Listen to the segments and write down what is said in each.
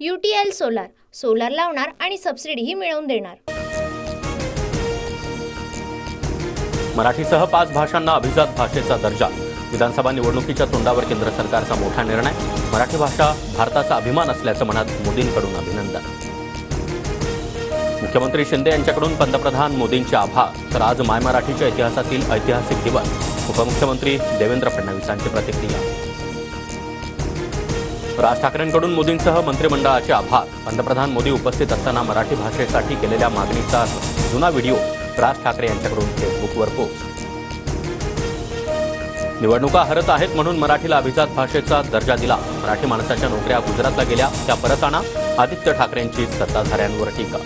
UTL solar solar लावणार आणि सबसिडीही मिळवून देणार। मराठीसह 5 भाषांना अभिजात भाषेचा दर्जा। विधानसभा निवडणुकीच्या तोंडावर केंद्र सरकारचा मोठा निर्णय। मराठी भाषा भारताचा अभिमान असल्याचं म्हणत मोदींकडून अभिनंदन। मुख्यमंत्री शिंदे यांच्याकडून पंतप्रधान मोदींचे आभार। तर आज माय मराठीच्या इतिहासातील ऐतिहासिक दिवस। उपमुख्यमंत्री देवेंद्र फडणवीसांची प्रतिक्रिया। राज ठाकरेंकडून मोदींसह मंत्रिमंडळाचे आभार। पंतप्रधान मोदी उपस्थित असताना मराठी भाषेसाठी केलेल्या मागणीचा जुना व्हिडिओ राज ठाकरे यांच्याकडून फेसबुकवर पोस्ट। निवडणुका हरत आहेत म्हणून मराठीला अभिजात भाषेचा दर्जा दिला। मराठी माणसाच्या नोकऱ्या गुजरातला गेल्या त्या परत आणा। आदित्य ठाकरेंची सत्ताधाऱ्यांवर टीका।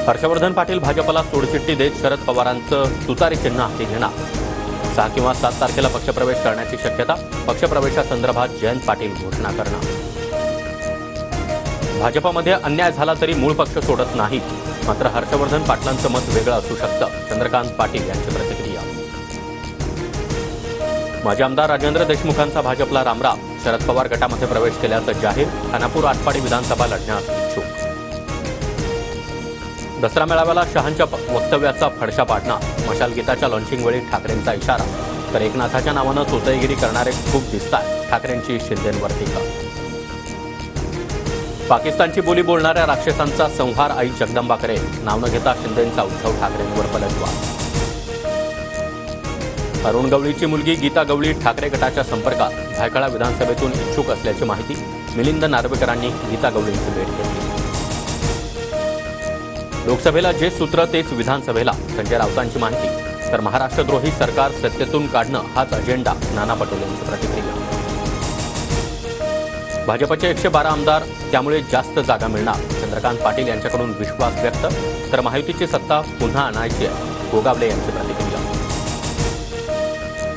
हर्षवर्धन पाटील भाजपला सोडचिठ्ठी देत शरद पवारांचं तुतारी चिन्ह हाती घेणार। 6 किंवा 7 तारखेला पक्षप्रवेश करण्याची शक्यता। पक्षप्रवेशासंदर्भात जयंत पाटील घोषणा करणार। भाजपमध्ये अन्याय झाला तरी मूळ पक्ष सोडत नाही। मात्र हर्षवर्धन पाटलांचं मत वेगळं असू शकतं। चंद्रकांत पाटील यांची प्रतिक्रिया। माजी आमदार राजेंद्र देशमुखांचा भाजपला रामराम। शरद पवार गटामध्ये प्रवेश केल्याचं जाहीर। खानापूर आटपाडी विधानसभा लढण्यास इच्छुक। दसरा मेळाव्याला शहांच्या वक्तव्याचा फडशा पाडणार। मशाल गीताच्या लॉन्चिंगवेळी ठाकरेंचा इशारा। तर एकनाथाच्या नावानं तोतईगिरी करणारे खूप दिसतात। ठाकरेंची शिंदेंवर टीका। पाकिस्तानची बोली बोलणाऱ्या राक्षसांचा संहार आई जगदंबा करेल। नाव न घेता शिंदेंचा उद्धव ठाकरेंवर पलटवार। अरुण गवळीची मुलगी गीता गवळी ठाकरे गटाच्या संपर्कात। भायखळा विधानसभेतून इच्छुक असल्याची माहिती। मिलिंद नार्वेकरांनी गीता गवळींची भेट घेतली। लोकसभेला जे सूत्र तेच विधानसभेला। संजय राऊतांची माहिती। तर महाराष्ट्रद्रोही सरकार सत्तेतून काढणं हाच अजेंडा। नाना पटोलेंची प्रतिक्रिया। भाजपचे 112 आमदार त्यामुळे जास्त जागा मिळणार। चंद्रकांत पाटील यांच्याकडून विश्वास व्यक्त। तर महायुतीची सत्ता पुन्हा आणायची आहे। गोगावले यांची प्रतिक्रिया।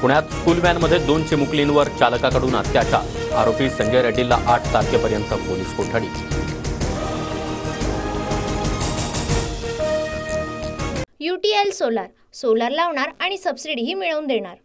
पुण्यात स्कूल व्हॅनमध्ये 2 चिमुकलींवर चालकाकडून अत्याचार। आरोपी संजय रेड्डीला 8 तारखेपर्यंत पोलीस कोठडी। UTL सोलार सोलार लावणार आणि सबसिडीही मिळवून देणार।